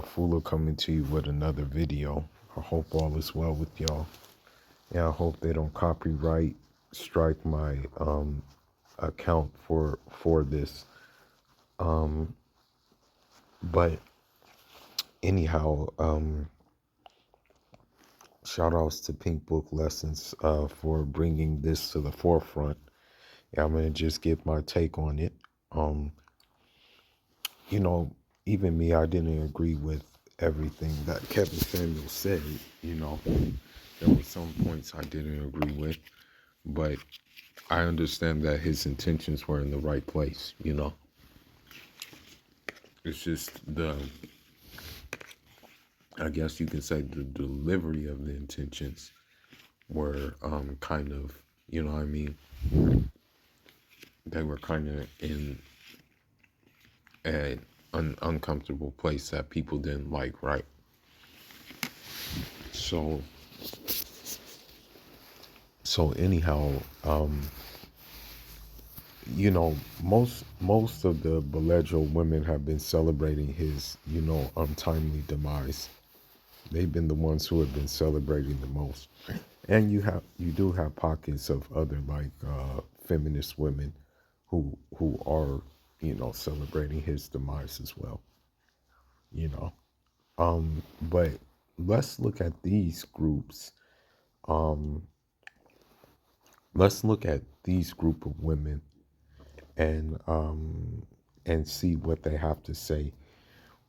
Fula coming to you with another video. I hope all is well with y'all. Yeah, I hope they don't copyright strike my account for this. But anyhow, shout outs to Pink Book Lessons for bringing this to the forefront. Yeah, I'm gonna just give my take on it. Um, you know, even me, I didn't agree with everything that Kevin Samuel said. You know, there were some points I didn't agree with, but I understand that his intentions were in the right place. It's just I guess you can say the delivery of the intentions were kind of, you know what I mean? They were kind of in an uncomfortable place that people didn't like, right? So, so anyhow, most of the Belejo women have been celebrating his, untimely demise. They've been the ones who have been celebrating the most. And you do have pockets of other like feminist women who are, celebrating his demise as well. You know. But let's look at these groups. Um, let's look at these group of women and see what they have to say.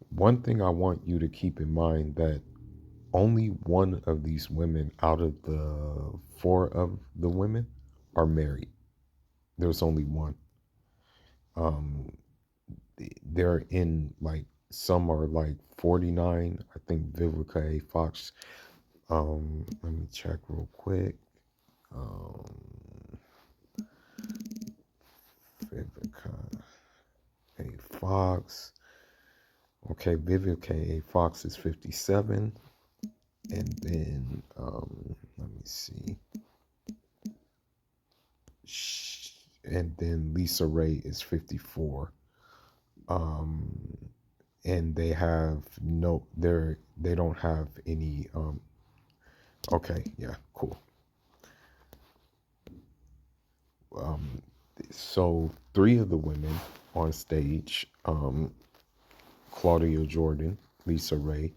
One thing I want you to keep in mind that only one of these women out of the four of the women are married. There's only one. Um, they're in like some are like 49. I think Vivica A. Fox. Let me check real quick. Um, Vivica A. Fox. Okay, Vivica A. Fox is 57. And then, let me see. And then Lisa Ray is 54. Um, and they don't have any, okay, yeah, cool. Um, so three of the women on stage, Claudia Jordan, Lisa Ray,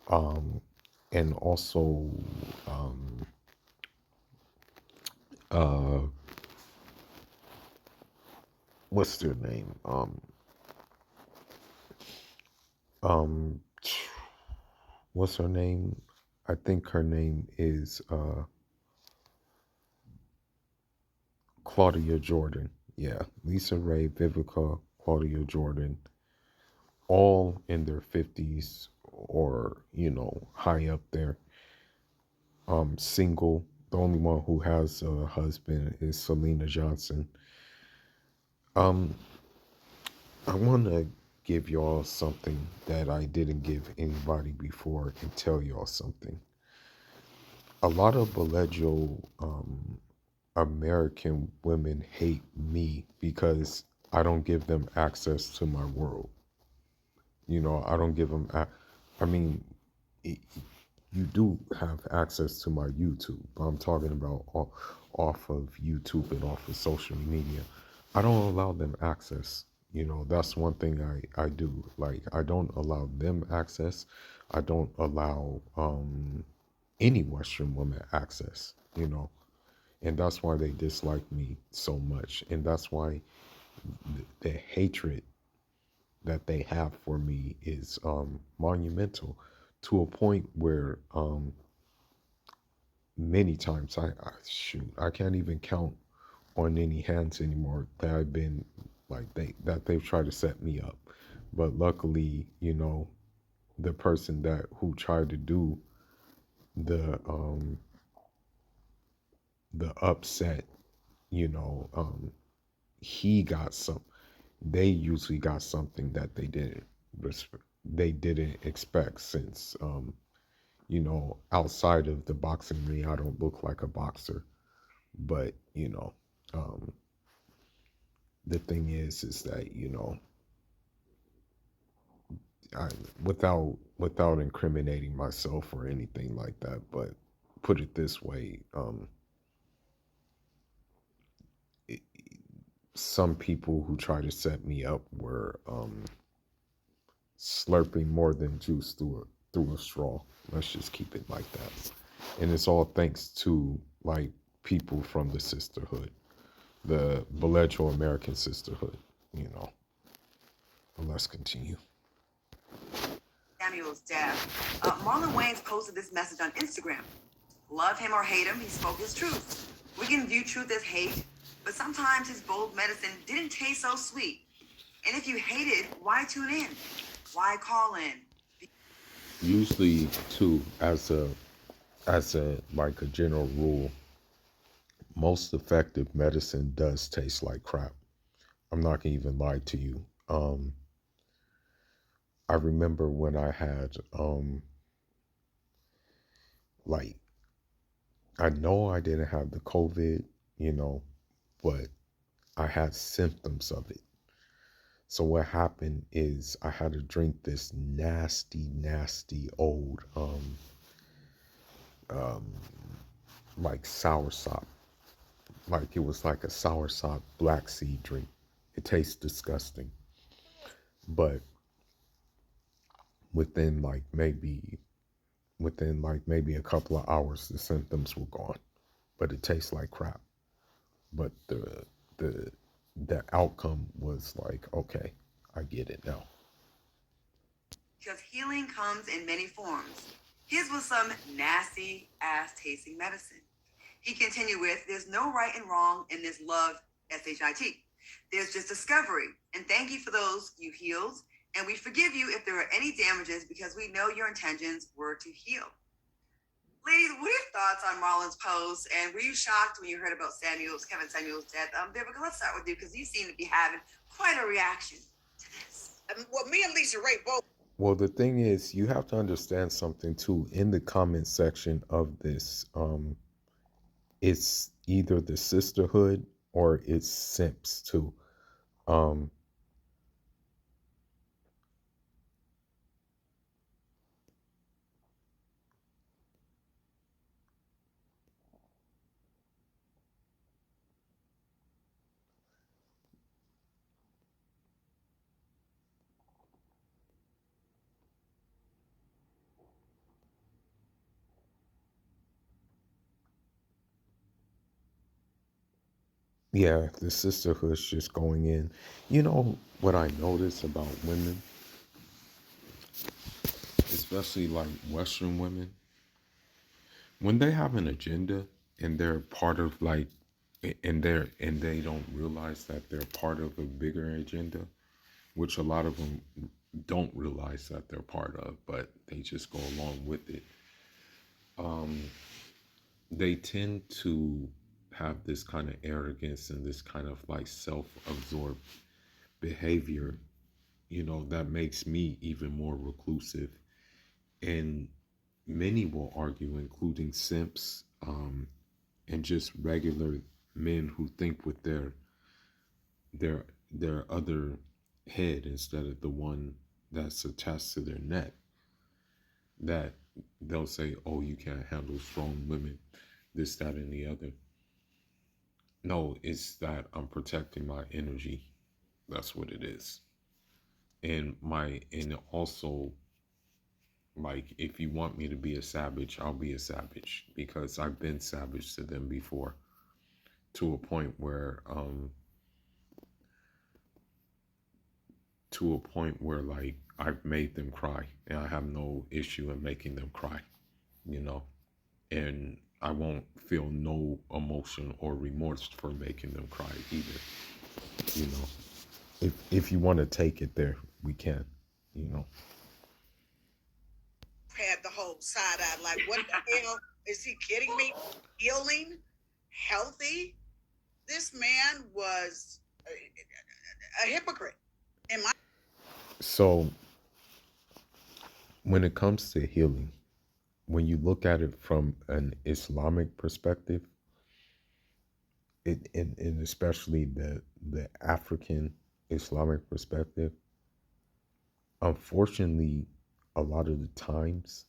um, and also, um, uh, what's their name? Um, what's her name? I think her name is Claudia Jordan. Yeah, Lisa Ray, Vivica, Claudia Jordan, all in their 50s or, high up there. Single. The only one who has a husband is Selena Johnson. Um, I want to give y'all something that I didn't give anybody before and tell y'all something. A lot of Belejo American women hate me because I don't give them access to my world. I don't give them. I mean, you do have access to my YouTube. I'm talking about off of YouTube and off of social media. I don't allow them access. That's one thing I do. Like, I don't allow them access. I don't allow any Western woman access, and that's why they dislike me so much. And that's why the hatred that they have for me is monumental to a point where many times I can't even count on any hands anymore that I've been like they've tried to set me up. But luckily, the person that who tried to do the um the upset, you know, he got some they usually got something that they didn't expect since outside of the boxing ring I don't look like a boxer, but um the thing is that I, without incriminating myself or anything like that, but put it this way, it, some people who try to set me up were slurping more than juice through a straw. Let's just keep it like that. And it's all thanks to like people from the sisterhood, the Belledro American sisterhood, you know. But let's continue. Samuel's death. Marlon Wayans posted this message on Instagram. Love him or hate him, he spoke his truth. We can view truth as hate, but sometimes his bold medicine didn't taste so sweet. And if you hated, why tune in? Why call in? Usually, too, as a like a general rule, most effective medicine does taste like crap. I'm not gonna even lie to you. I remember when I had like I know I didn't have the COVID, you know, but I had symptoms of it. So what happened is I had to drink this nasty old like soursop. Like it was like a soursop black seed drink. It tastes disgusting. But within like maybe maybe a couple of hours the symptoms were gone. But it tastes like crap. But the the outcome was like, okay, I get it now. Because healing comes in many forms. His was some nasty ass tasting medicine. He continued with, there's no right and wrong in this love, S-H-I-T. There's just discovery. And thank you for those you healed. And we forgive you if there are any damages because we know your intentions were to heal. Ladies, what are your thoughts on Marlon's post? And were you shocked when you heard about Kevin Samuel's death? Vivica, let's start with you because you seem to be having quite a reaction to this. Well, me and Lisa Ray both. Well, the thing is, you have to understand something too. In the comment section of this, it's either the sisterhood or it's simps too. Um, yeah, the sisterhood's just going in. You know what I notice about women, especially like Western women, when they have an agenda and they're part of like, and they don't realize that they're part of a bigger agenda, which a lot of them don't realize that they're part of, but they just go along with it. They tend to have this kind of arrogance and this kind of like self-absorbed behavior, you know, that makes me even more reclusive. And many will argue, including simps, and just regular men who think with their their other head instead of the one that's attached to their neck, that they'll say, oh, you can't handle strong women, this, that, and the other. No, it's that I'm protecting my energy. That's what it is. And also, like, if you want me to be a savage, I'll be a savage because I've been savage to them before, to a point where like I've made them cry and I have no issue in making them cry, you know. And I won't feel no emotion or remorse for making them cry either, you know. If you want to take it there, we can, you know. Had the whole side eye, like, what the hell? Is he kidding me? Healing, healthy. This man was a hypocrite. In my So when it comes to healing, when you look at it from an Islamic perspective, and especially the African Islamic perspective, unfortunately, a lot of the times,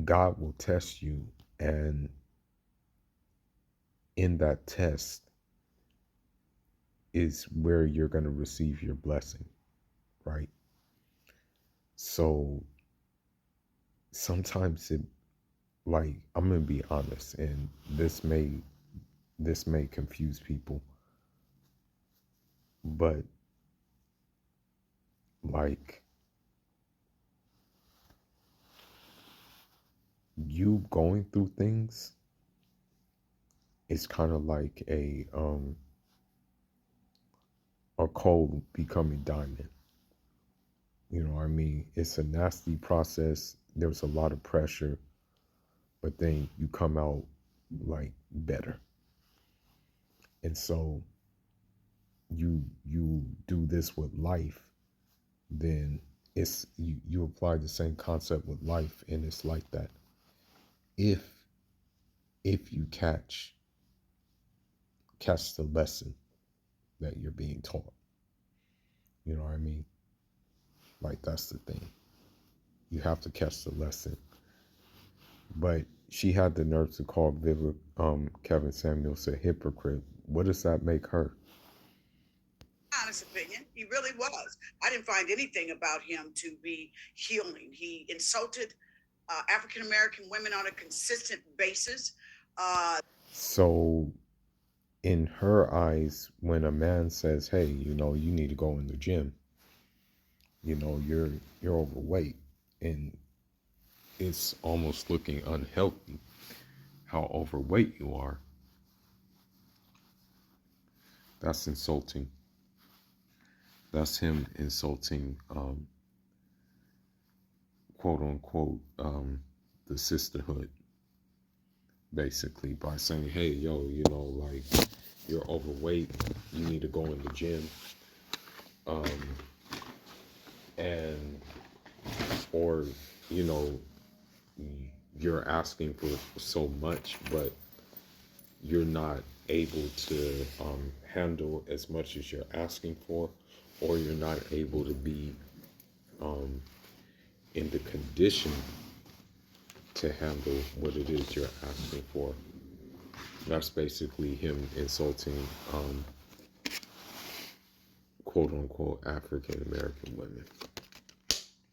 God will test you, and in that test is where you're going to receive your blessing, right? So sometimes it, like, I'm going to be honest, and this may confuse people, but like, you going through things is kind of like a coal becoming diamond. You know what I mean? It's a nasty process. There's a lot of pressure, but then you come out like better. And so you do this with life, then you apply the same concept with life, and it's like that. If you catch the lesson that you're being taught, you know what I mean? Like, that's the thing. You have to catch the lesson. But she had the nerve to call Kevin Samuels a hypocrite. What does that make her? Honest opinion, he really was. I didn't find anything about him to be healing. He insulted African American women on a consistent basis. So, in her eyes, when a man says, "Hey, you need to go in the gym. You're overweight," and it's almost looking unhealthy how overweight you are. That's insulting. That's him insulting, quote unquote, the sisterhood, basically, by saying, "Hey, yo, like, you're overweight. You need to go in the gym." And, or, you know, you're asking for so much, but you're not able to handle as much as you're asking for, or you're not able to be in the condition to handle what it is you're asking for. That's basically him insulting, quote unquote, African American women.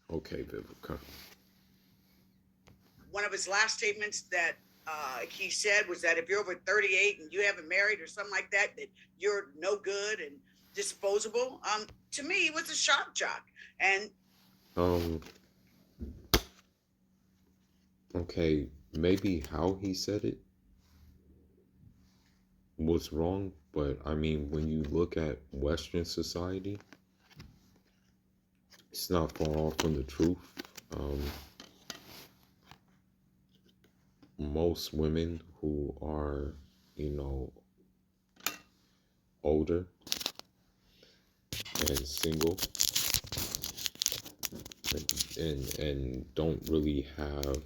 Okay, Vivica. One of his last statements that he said was that if you're over 38 and you haven't married or something like that, that you're no good and disposable. To me, it was a shock jock. And okay, maybe how he said it was wrong, but I mean, when you look at Western society, it's not far off from the truth. Most women who are, older and single and don't really have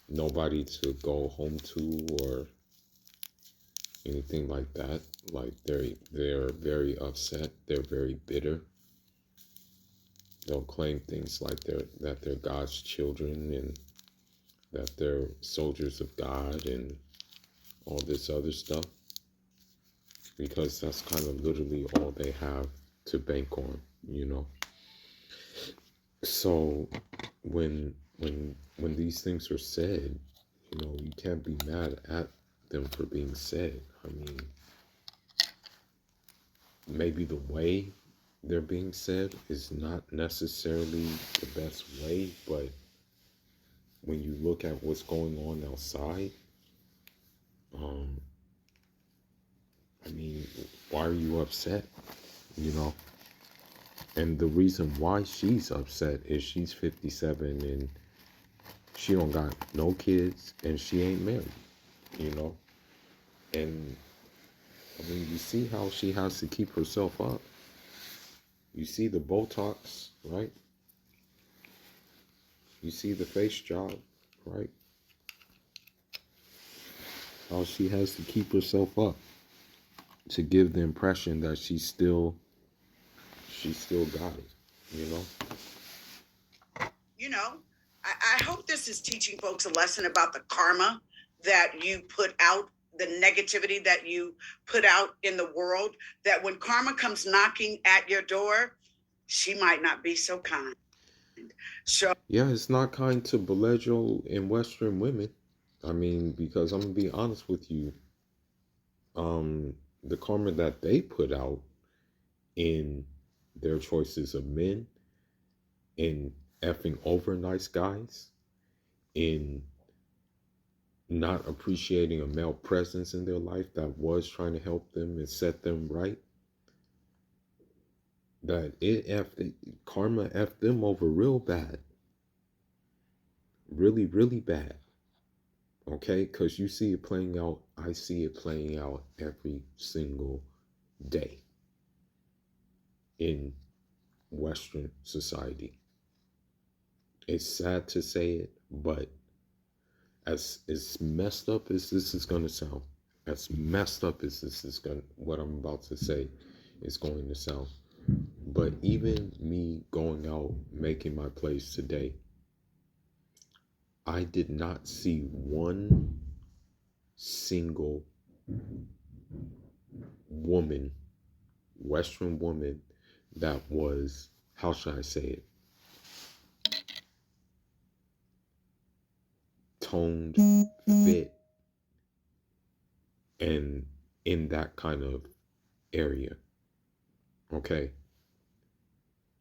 nobody to go home to or anything like that, like they're very upset, they're very bitter. They'll claim things like that they're God's children and that they're soldiers of God and all this other stuff, because that's kind of literally all they have to bank on, So when these things are said, you can't be mad at them for being said. I mean, maybe the way they're being said is not necessarily the best way, but when you look at what's going on outside, I mean, why are you upset? And the reason why she's upset is she's 57 and she don't got no kids and she ain't married, And I mean, you see how she has to keep herself up. You see the Botox, right? You see the face job, right? How she has to keep herself up. to give the impression that she still got it, you know? You know, I hope this is teaching folks a lesson about the karma that you put out, the negativity that you put out in the world, that when karma comes knocking at your door, she might not be so kind. So, Yeah, it's not kind to belligerent and Western women. I mean, because I'm gonna be honest with you, the karma that they put out in their choices of men, in effing over nice guys, in not appreciating a male presence in their life that was trying to help them and set them right, that karma effed them over real bad, really, really bad. Okay, because you see it playing out. I see it playing out every single day in Western society. It's sad to say it, but as messed up as this is going to sound, as messed up as this is going, what I'm about to say is going to sound, but even me going out making my plays today, I did not see one single woman, Western woman, that was, how should I say it, toned, fit, and in that kind of area. Okay.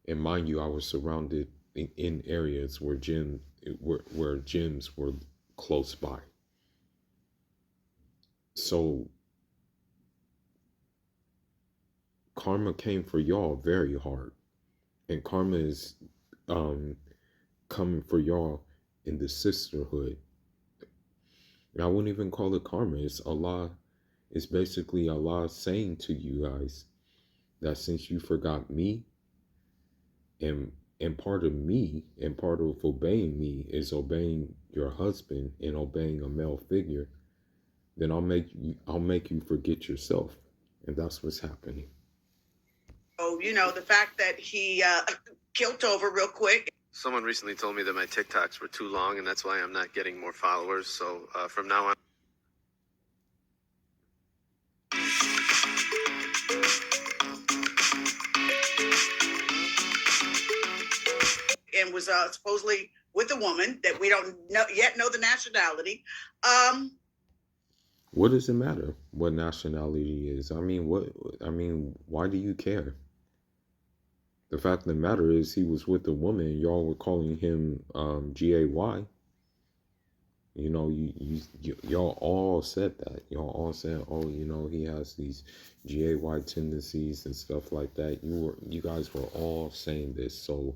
And mind you, I was surrounded in areas where gyms were close by. So karma came for y'all very hard. And karma is coming for y'all in the sisterhood. And I wouldn't even call it karma. It's Allah. It's basically Allah saying to you guys that since you forgot me, and part of me and part of obeying me is obeying your husband and obeying a male figure, then I'll make you forget yourself. And that's what's happening. oh, you know, the fact that he killed over real quick. Someone recently told me that my TikToks were too long, and that's why I'm not getting more followers. So from now on. And was supposedly with a woman that we don't yet know the nationality. What does it matter what nationality is? I mean, why do you care? The fact of the matter is he was with a woman and y'all were calling him G-A-Y. You know, y'all all said that. Y'all all said, oh, you know, he has these G-A-Y tendencies and stuff like that. You guys were all saying this. So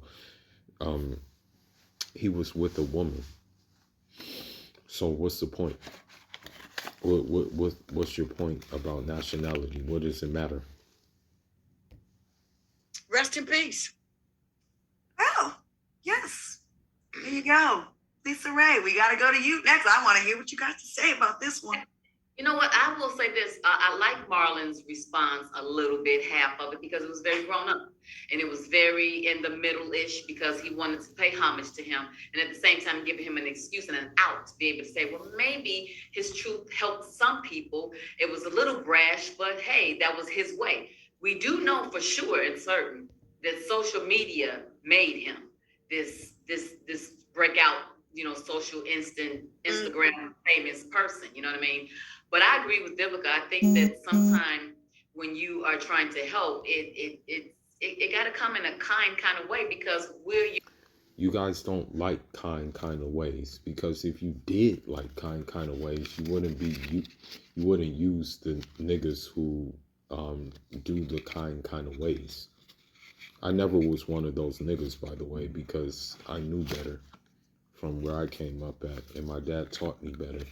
he was with a woman. So what's the point? What's your point about nationality? What does it matter? Rest in peace. Well, yes. There you go. Lisa Ray, we got to go to you next. I want to hear what you got to say about this one. You know what? I will say this. I like Marlon's response a little bit, half of it, because it was very grown up. And it was very in the middle-ish because he wanted to pay homage to him. And at the same time, giving him an excuse and an out to be able to say, well, maybe his truth helped some people. It was a little brash, but hey, that was his way. We do know for sure and certain that social media made him this breakout, you know, social Instagram famous person, you know what I mean? But I agree with Vivica. I think that sometimes when you are trying to help, it got to come in a kind of way, because you guys don't like kind of ways, because if you did like kind of ways, you wouldn't use the niggas who do the kind of ways. I never was one of those niggas, by the way, because I knew better from where I came up at, and my dad taught me better.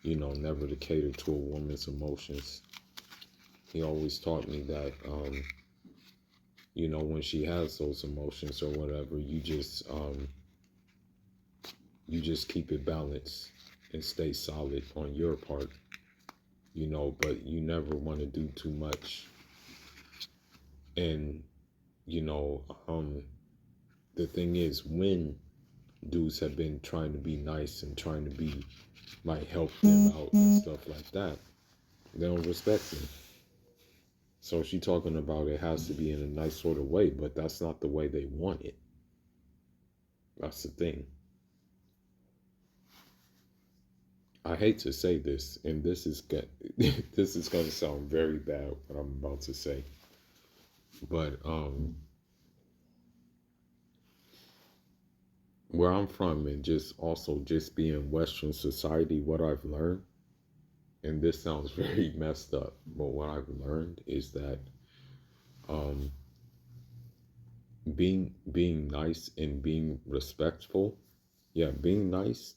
You know, never to cater to a woman's emotions. He always taught me that, you know, when she has those emotions or whatever, you just keep it balanced and stay solid on your part. you know, but you never want to do too much. And, you know, the thing is, when dudes have been trying to be nice and trying to be, like, help them out and stuff like that, they don't respect me. So she talking about it has to be in a nice sort of way, but that's not the way they want it. That's the thing. I hate to say this, and this is this is gonna sound very bad what I'm about to say, but where I'm from, and just also just being Western society, what I've learned, and this sounds very messed up, but what I've learned is that um, being nice and being respectful, yeah, being nice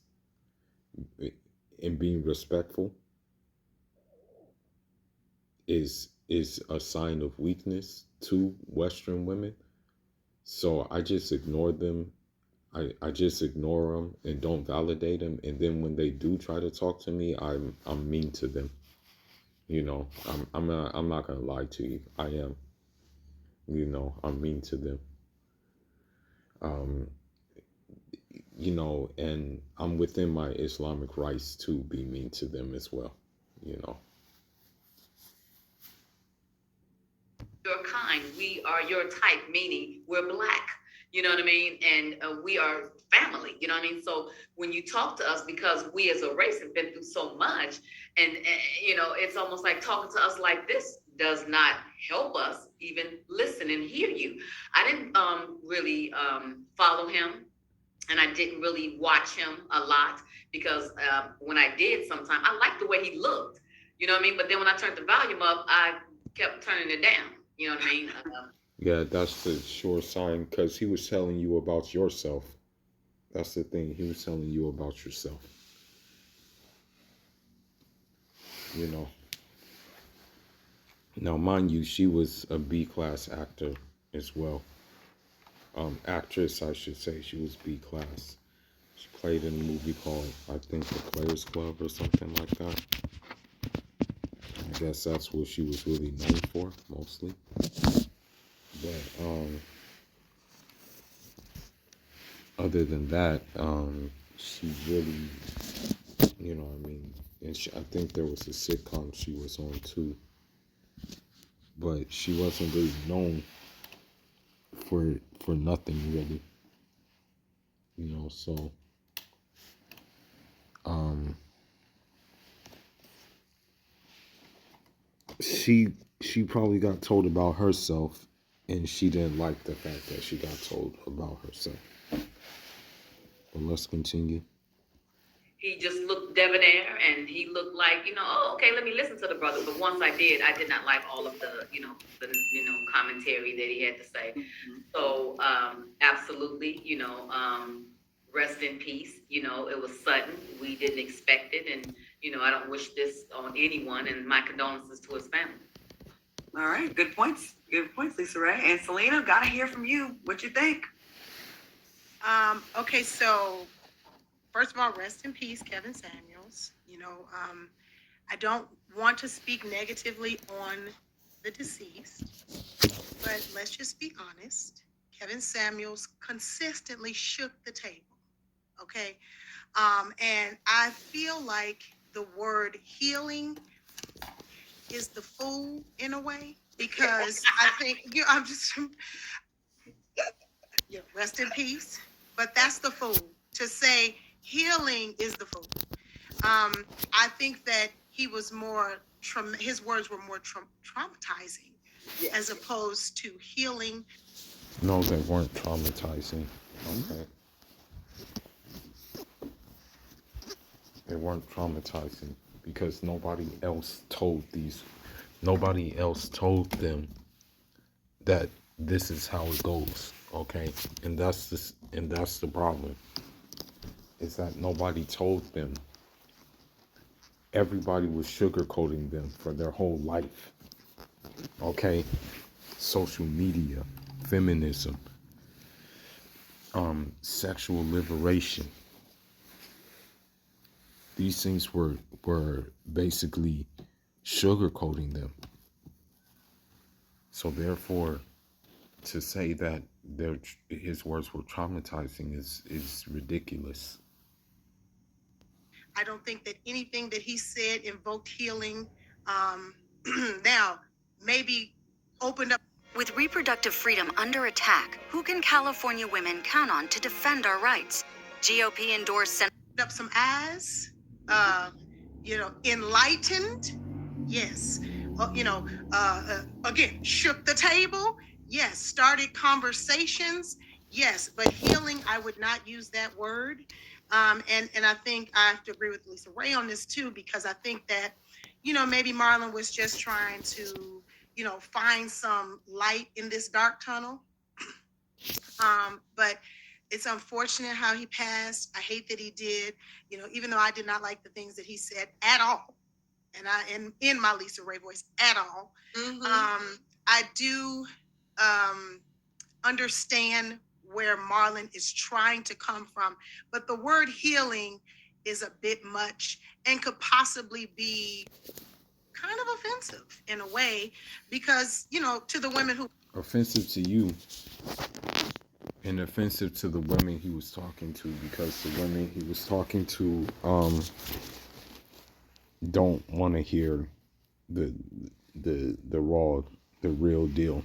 and being respectful is a sign of weakness to Western women. So I just ignore them. I just ignore them and don't validate them. And then when they do try to talk to me, I'm mean to them. You know, I'm not gonna lie to you. I am. You know, I'm mean to them. Um, you know, and I'm within my Islamic rights to be mean to them as well. You know. Your kind, we are your type, meaning we're black. You know what I mean? And we are family. You know what I mean? So when you talk to us, because we as a race have been through so much, and you know, it's almost like talking to us like this does not help us even listen and hear you. I didn't really follow him, and I didn't really watch him a lot because when I did, sometime I liked the way he looked. You know what I mean? But then when I turned the volume up, I kept turning it down. You know what I mean? Yeah, that's the sure sign because he was telling you about yourself. That's the thing. He was telling you about yourself. You know. Now, mind you, she was a B class actor as well. Actress, I should say. She was B class. She played in a movie called, I think, The Players Club or something like that. I guess that's what she was really known for, mostly. But other than that, she really, you know, what I mean, and I think there was a sitcom she was on too, but she wasn't really known for nothing really, you know. So, she probably got told about herself, and she didn't like the fact that she got told about herself. But let's continue. He just looked debonair, and he looked like, you know, oh, okay, let me listen to the brother. But once I did not like all of the, commentary that he had to say. So, absolutely, rest in peace. You know, it was sudden. We didn't expect it, and I don't wish this on anyone. And my condolences to his family. All right, good points. Good points, Lisa Ray. And Selena, gotta hear from you. What you think? Okay, so first of all, rest in peace, Kevin Samuels. I don't want to speak negatively on the deceased, but let's just be honest. Kevin Samuels consistently shook the table. Okay. And I feel like the word healing is the fool in a way, because I think I'm just rest in peace. But that's the fool. To say healing is the fool. I think that he was more his words were more traumatizing as opposed to healing. No, they weren't traumatizing. Okay. They weren't traumatizing because nobody else told them that this is how it goes. Okay. And that's the problem. Is that nobody told them. Everybody was sugarcoating them for their whole life. Okay. Social media, feminism, sexual liberation. These things were basically sugarcoating them. So therefore, to say that his words were traumatizing is ridiculous. I don't think that anything that he said invoked healing. Um, now, maybe opened up. With reproductive freedom under attack, who can California women count on to defend our rights? GOP endorsed Up some eyes, enlightened, yes. Again, shook the table, yes. Started conversations, yes. But healing, I would not use that word. And I think I have to agree with Lisa Ray on this too, because I think that, maybe Marlon was just trying to, find some light in this dark tunnel. But it's unfortunate how he passed. I hate that he did, even though I did not like the things that he said at all. And in my Lisa Ray voice at all. I do understand where Marlon is trying to come from, but the word healing is a bit much and could possibly be kind of offensive in a way, because, to the women who Offensive to you and offensive to the women he was talking to, because the women he was talking to don't want to hear the the real deal,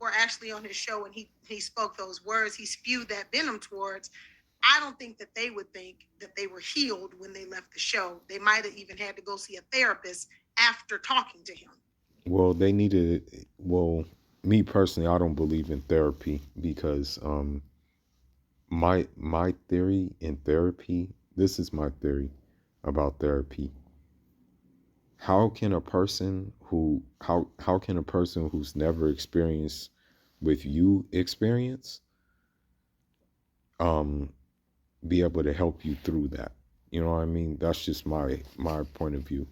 were actually on his show and he spoke those words, he spewed that venom towards. I don't think that they would think that they were healed when they left the show. They might have even had to go see a therapist after talking to him. Well, they needed. Well, me personally, I don't believe in therapy because my theory in therapy. This is my theory about therapy. How can a person who's never experienced with you experience be able to help you through that? You know what I mean? That's just my point of view.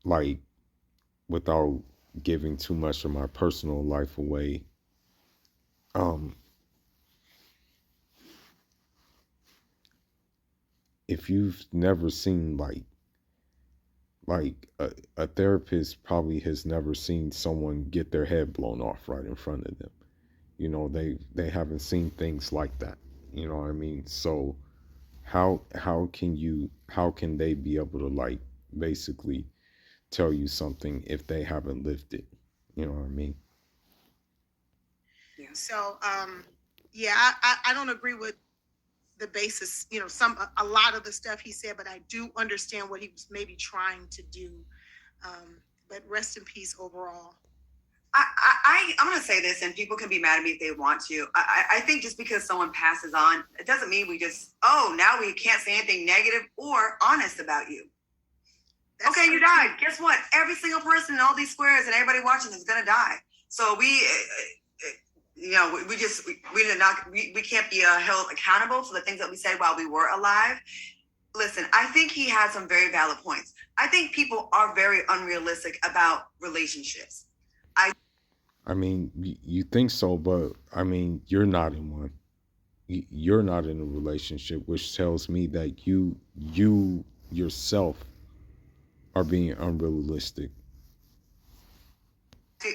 Like, without giving too much of my personal life away, if you've never seen a therapist probably has never seen someone get their head blown off right in front of them. They haven't seen things like that. You know what I mean? So how can they be able to, like, basically tell you something if they haven't lived it? You know what I mean? Yeah. So I don't agree with the basis, a lot of the stuff he said, but I do understand what he was maybe trying to do. But rest in peace overall. I'm going to say this, and people can be mad at me if they want to. I think just because someone passes on, it doesn't mean we just, now we can't say anything negative or honest about you. That's okay, you died. Guess what? Every single person in all these squares and everybody watching is going to die. So we can't be held accountable for the things that we said while we were alive. Listen, I think he had some very valid points. I think people are very unrealistic about relationships. I mean, you think so, but I mean, you're not in one. You're not in a relationship, which tells me that you yourself are being unrealistic.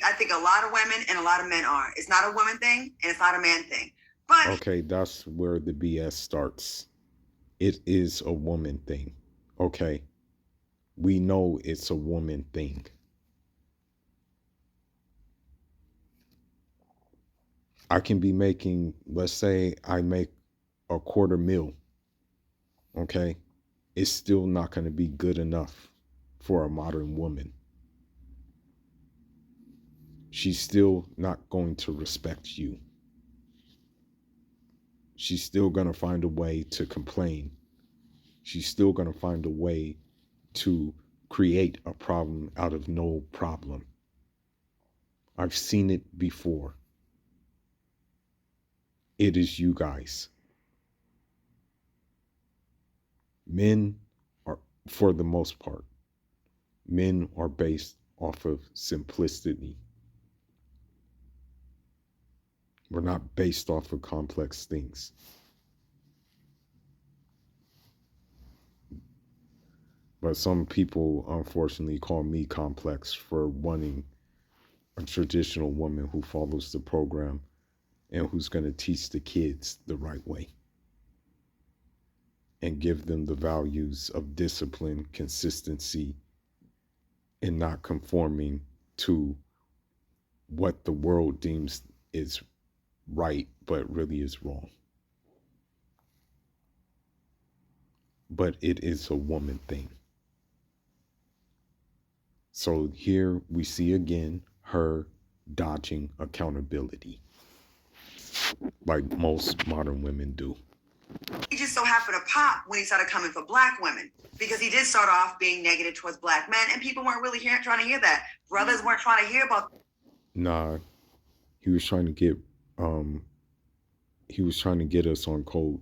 I think a lot of women and a lot of men are. It's not a woman thing and it's not a man thing. But okay, that's where the BS starts. It is a woman thing. Okay. We know it's a woman thing. I can be making, let's say I make $250,000. Okay. It's still not going to be good enough for a modern woman. She's still not going to respect you. She's still going to find a way to complain. She's still going to find a way to create a problem out of no problem. I've seen it before. It is you guys. Men are, for the most part, men are based off of simplicity. We're not based off of complex things. But some people unfortunately call me complex for wanting a traditional woman who follows the program and who's going to teach the kids the right way and give them the values of discipline, consistency, and not conforming to what the world deems is right, but really is wrong. But it is a woman thing. So here we see again her dodging accountability, like most modern women do. He just so happened to pop when he started coming for black women, because he did start off being negative towards black men, and people weren't really trying to hear that. Brothers weren't trying to hear about. Nah, he was trying to get us on code,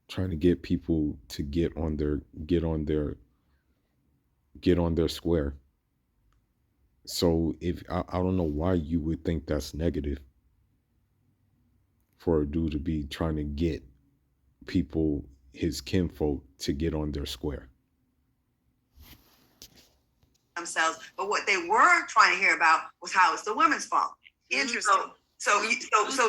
trying to get people to get on their square. So if I don't know why you would think that's negative for a dude to be trying to get people, his kinfolk, to get on their square. Themselves, but what they were trying to hear about was how it's the women's fault. Interesting. So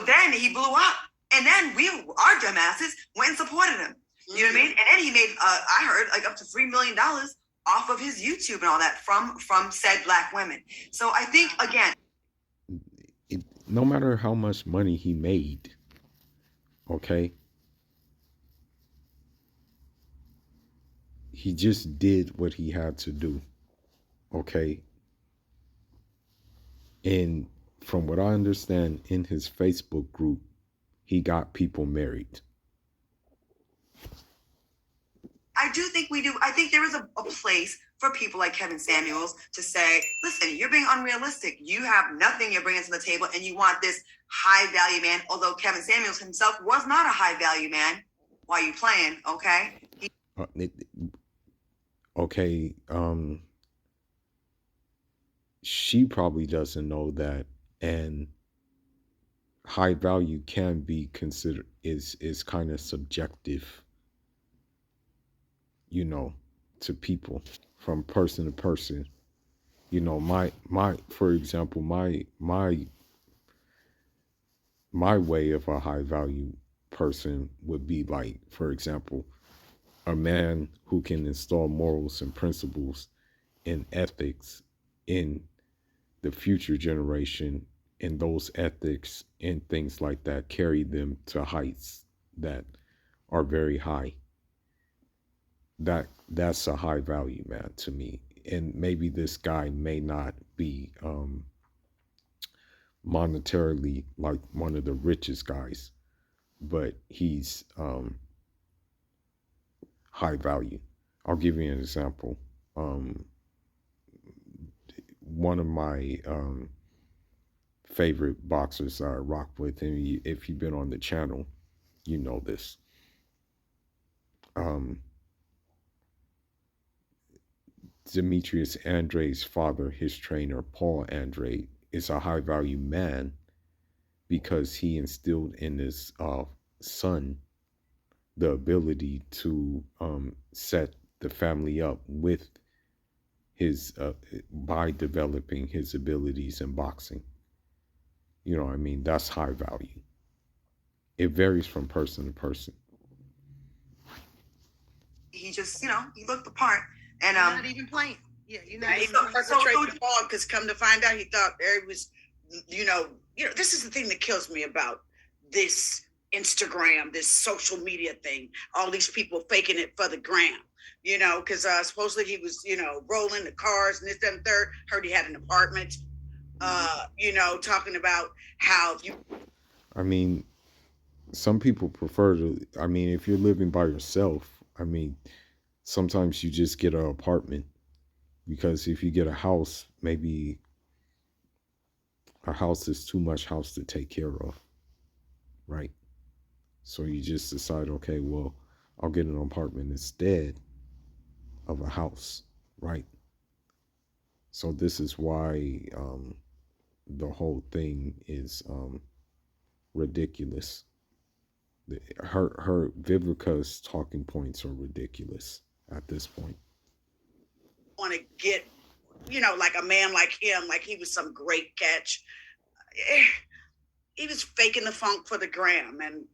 then he blew up, and then our dumbasses went and supported him. You know what I mean? And then he made, I heard, like up to $3 million off of his YouTube and all that from said black women. So I think, again, no matter how much money he made, okay, he just did what he had to do, okay? And from what I understand, in his Facebook group, he got people married. I do think we do. I think there is a place for people like Kevin Samuels to say, listen, you're being unrealistic. You have nothing you're bringing to the table, and you want this high value man. Although Kevin Samuels himself was not a high value man. Why are you playing? Okay. Okay. She probably doesn't know that, and high value can be considered is kind of subjective, you know, to people, from person to person. You know, my for example, my way of a high value person would be like, for example, a man who can install morals and principles and ethics in the future generation, and those ethics and things like that carry them to heights that are very high. That's a high value man to me. And maybe this guy may not be monetarily like one of the richest guys, but he's high value. I'll give you an example. One of my favorite boxers I rock with, and if you've been on the channel, you know this. Demetrius Andre's father, his trainer, Paul Andre, is a high value man because he instilled in his son the ability to set the family up with his by developing his abilities in boxing. You know what I mean? That's high value. It varies from person to person. He just, he looked the part. And You're not even playing. Yeah, you're not He even playing. perpetrated the fall because come to find out, he thought there was, this is the thing that kills me about this Instagram, this social media thing. All these people faking it for the gram, because supposedly he was, rolling the cars and this, that, and third. Heard he had an apartment, talking about how I mean, some people prefer to, if you're living by yourself, sometimes you just get an apartment, because if you get a house, maybe a house is too much house to take care of, right? So you just decide, okay, well, I'll get an apartment instead of a house, right? So this is why the whole thing is ridiculous. Her Vivica's talking points are ridiculous at this point. to get, like a man like him, like he was some great catch. He was faking the funk for the gram, and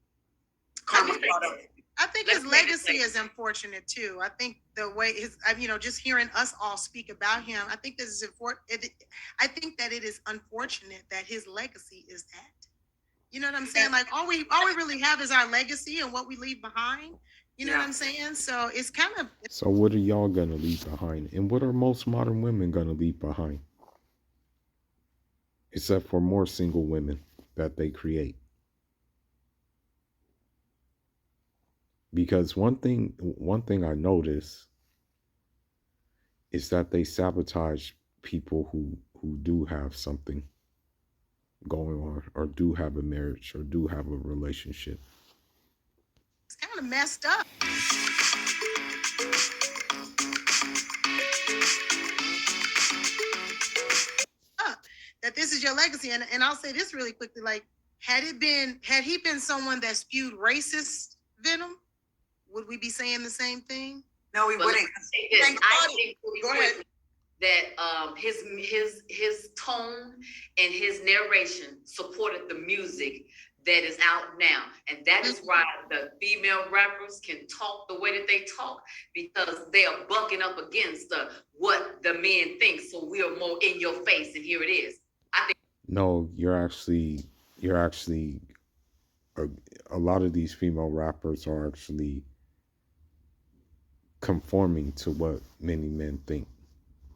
karma caught up. I think his legacy is unfortunate too. I think the way just hearing us all speak about him, I think this is important. I think that it is unfortunate that his legacy is that. You know what I'm saying? Like all we really have is our legacy and what we leave behind. You know what I'm saying? So it's kind of. So what are y'all gonna leave behind, and what are most modern women gonna leave behind? Except for more single women that they create. Because one thing I notice is that they sabotage people who do have something going on, or do have a marriage, or do have a relationship. It's kind of messed up. That this is your legacy, and I'll say this really quickly: like, had he been someone that spewed racist venom, would we be saying the same thing? No, we wouldn't. I think go ahead. That his tone and his narration supported the music that is out now, and that is why the female rappers can talk the way that they talk, because they are bucking up against what the men think. So we are more in your face, and here it is. I think. No, you're actually a lot of these female rappers are actually conforming to what many men think.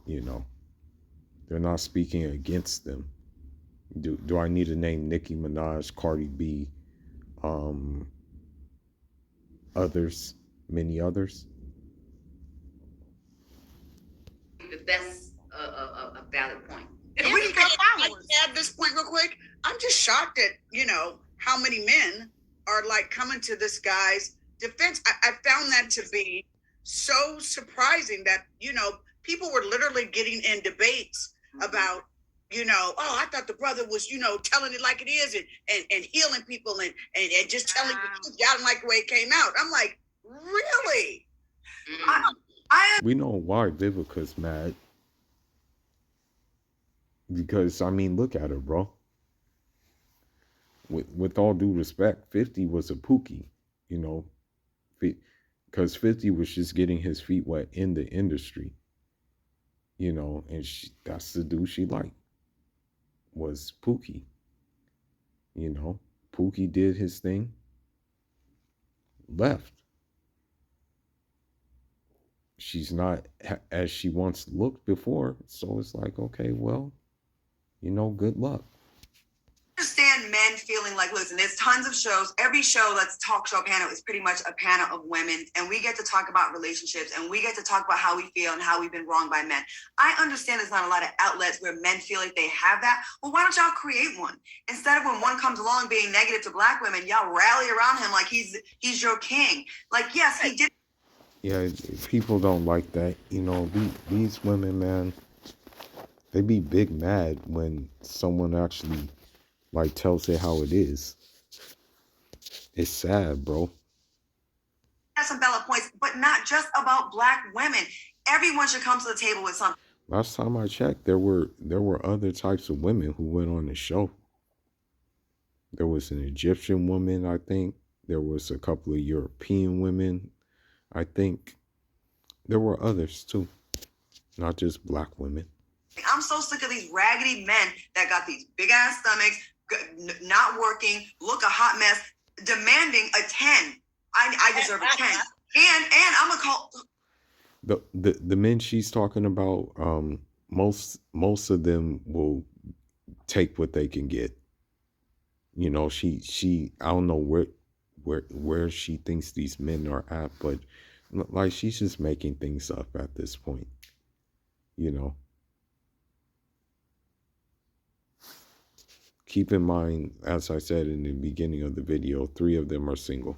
They're not speaking against them. Do I need to name Nicki Minaj, Cardi B, others, many others? That's a valid point. If we can add this point real quick, I'm just shocked at how many men are like coming to this guy's defense. I found that to be so surprising that people were literally getting in debates about oh, I thought the brother was telling it like it is, and healing people and just telling the truth. Y'all didn't like the way it came out. I'm like, really? We know why Vivica's mad. Because, I mean, look at her, bro. With all due respect, 50 was a pookie, because 50 was just getting his feet wet in the industry, and that's the dude she liked, was Pookie. Pookie did his thing, left. She's not as she once looked before, so it's like, okay, well, good luck. I understand men feeling like, listen, there's tons of shows. Every show that's talk show panel is pretty much a panel of women, and we get to talk about relationships, and we get to talk about how we feel and how we've been wronged by men. I understand there's not a lot of outlets where men feel like they have that. Well, why don't y'all create one? Instead of when one comes along being negative to black women, y'all rally around him like he's your king. Like, yes, he did. Yeah, people don't like that. These women, man, they be big mad when someone actually tells it how it is. It's sad, bro. Have some valid points, but not just about black women. Everyone should come to the table with something. Last time I checked, there were other types of women who went on the show. There was an Egyptian woman, I think. There was a couple of European women, I think. There were others too, not just black women. I'm so sick of these raggedy men that got these big ass stomachs, not working, look a hot mess, demanding a 10. I deserve a 10. And I'm gonna call the men she's talking about. Most of them will take what they can get. She I don't know where she thinks these men are at, but she's just making things up at this point. Keep in mind, as I said in the beginning of the video, 3 of them are single.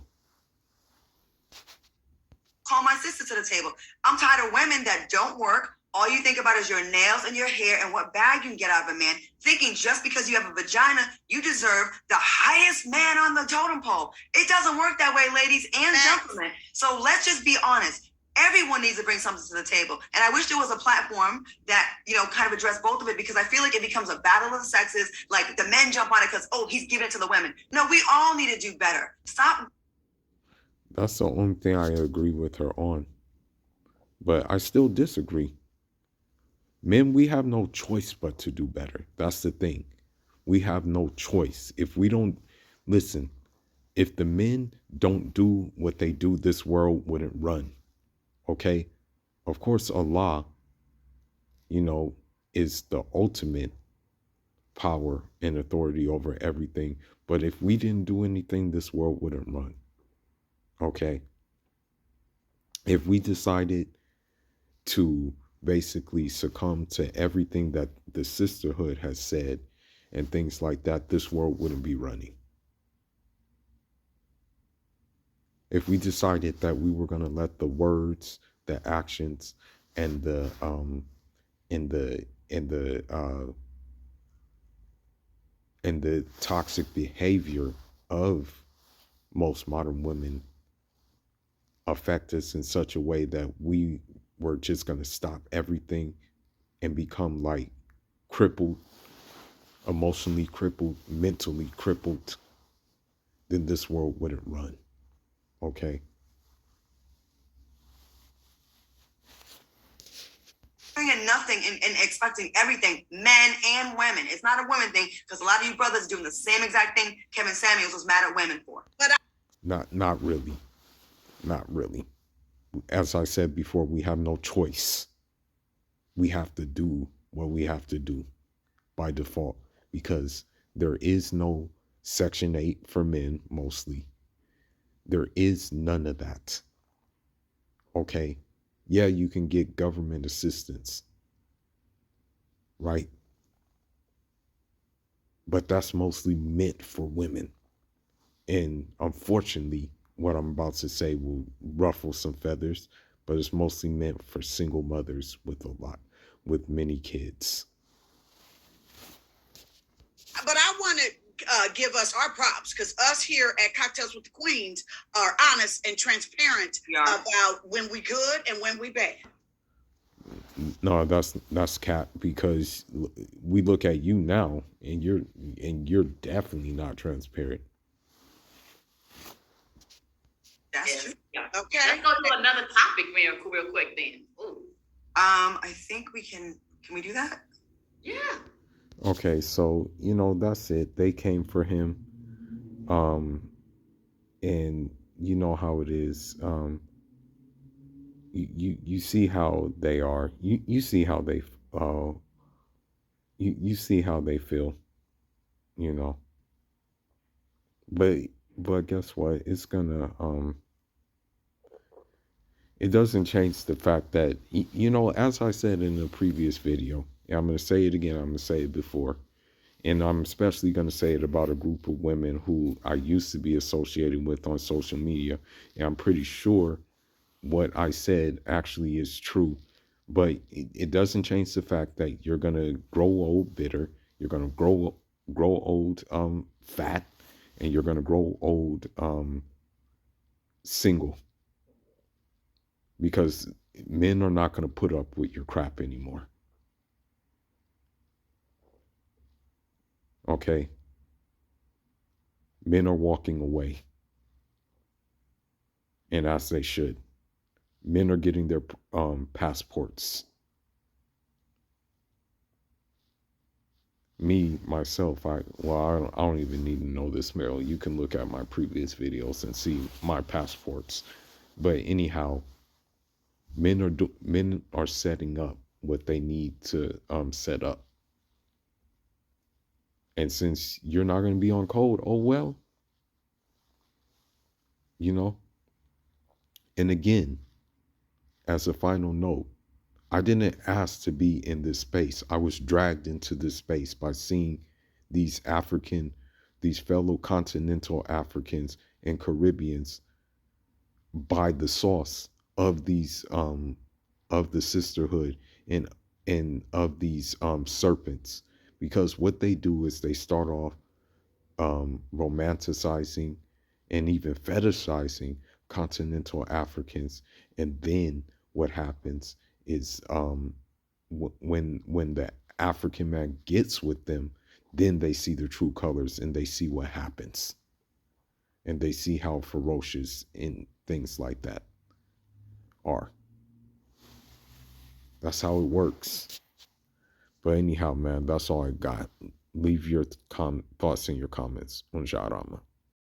Call my sister to the table. I'm tired of women that don't work. All you think about is your nails and your hair and what bag you can get out of a man, thinking just because you have a vagina, you deserve the highest man on the totem pole. It doesn't work that way, ladies and gentlemen. So let's just be honest. Everyone needs to bring something to the table. And I wish there was a platform that, kind of addressed both of it, because I feel like it becomes a battle of the sexes. Like the men jump on it because, oh, he's giving it to the women. No, we all need to do better. Stop. That's the only thing I agree with her on. But I still disagree. Men, we have no choice but to do better. That's the thing. We have no choice. If we don't listen, if the men don't do what they do, this world wouldn't run. Okay? Of course, Allah, is the ultimate power and authority over everything. But if we didn't do anything, this world wouldn't run. Okay? If we decided to basically succumb to everything that the sisterhood has said and things like that, this world wouldn't be running. If we decided that we were going to let the words, the actions, and the toxic behavior of most modern women affect us in such a way that we were just going to stop everything and become like crippled, emotionally crippled, mentally crippled, then this world wouldn't run. Okay? Bringing nothing and expecting everything, men and women. It's not a women thing, because a lot of you brothers are doing the same exact thing Kevin Samuels was mad at women for. But Not really. Not really. As I said before, we have no choice. We have to do what we have to do by default, because there is no Section 8 for men, mostly. There is none of that. Okay? Yeah, you can get government assistance, right? But that's mostly meant for women. And unfortunately, what I'm about to say will ruffle some feathers, but it's mostly meant for single mothers with many kids. But I want to give us our props, because us here at Cocktails with the Queens are honest and transparent about when we good and when we bad. No, that's cap, because we look at you now and you're definitely not transparent. that's true. Yeah. Okay. Let's go to another topic real quick then. Ooh. I think we can we do that? Yeah. Okay, so that's it. They came for him. And you know how it is. You see how they are. You see how they you see how they feel, But guess what? It's gonna it doesn't change the fact that as I said in the previous video, and I'm gonna say it again, I'm gonna say it before, and I'm especially gonna say it about a group of women who I used to be associated with on social media, and I'm pretty sure what I said actually is true. But it doesn't change the fact that you're gonna grow old bitter, you're gonna grow old fat, and you're gonna grow old single, because men are not gonna put up with your crap anymore. Okay? Men are walking away, and as they should. Men are getting their passports. Me, myself, I don't even need to know this, Meryl. You can look at my previous videos and see my passports. But anyhow, men are setting up what they need to set up. And since you're not going to be on code, oh well. And again, as a final note, I didn't ask to be in this space. I was dragged into this space by seeing these fellow continental Africans and Caribbeans by the sauce of these of the sisterhood and of these serpents. Because what they do is they start off romanticizing and even fetishizing continental Africans, and then what happens is when the African man gets with them, then they see the true colors and they see what happens, and they see how ferocious and things like that are. That's how it works. But anyhow, man, that's all I got. Leave your thoughts in your comments on Jarama.